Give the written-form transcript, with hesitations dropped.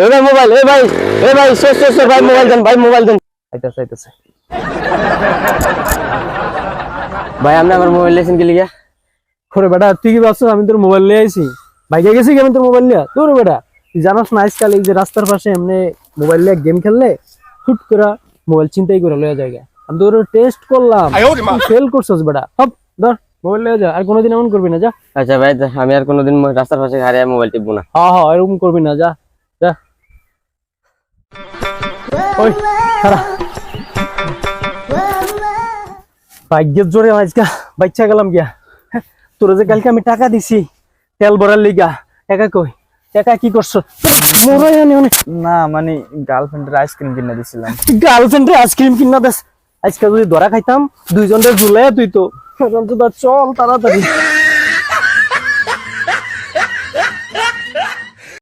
এ ভাই মোবাইল, এ ভাই শেষ ভাই মোবাইল দেন, ভাই মোবাইল দেন। আইতাছে ভাই আপনি আমার মোবাইল লেছেন কি লিগা? ওরে বেটা তুই কি ভাবছিস আমি তোর মোবাইল নিয়ে আইছি? ভাইকে গেছি কেমন তোর মোবাইল নিয়ে? তোর বেটা তুই জানাস না আজকাল এই যে রাস্তার পাশে এমনি মোবাইল নিয়ে গেম খেললে হুট করে মোবাইল চিন্তাই করে লয়ে যায়। আমি তোর টেস্ট করলাম, ফেল করছিস বেটা। হপ ধর মোবাইল লয়ে যা, আর কোনোদিন এমন করবি না, যা। আচ্ছা ভাই আমি আর কোনোদিন রাস্তার পাশে হারিয়ে মোবাইল টিপবো না। হ্যাঁ এরকম করবি না, যা যা। ওই খারাপ ভাগ্যের জোরে আজকা বাচ্চা গেলাম গিয়া। তোরা যে কালকে আমি টাকা দিছি তেল ভরার লিগা, টাকা কই? টাকা কি করছো? না মানে গার্লফ্রেন্ডের আইসক্রিম কিনে দিছিলাম। গার্লফ্রেন্ডের আইসক্রিম কিনা দেস? আজকে যদি ধরা খাইতাম দুইজনের ঝুলাই তুই তো। চল তাড়াতাড়ি।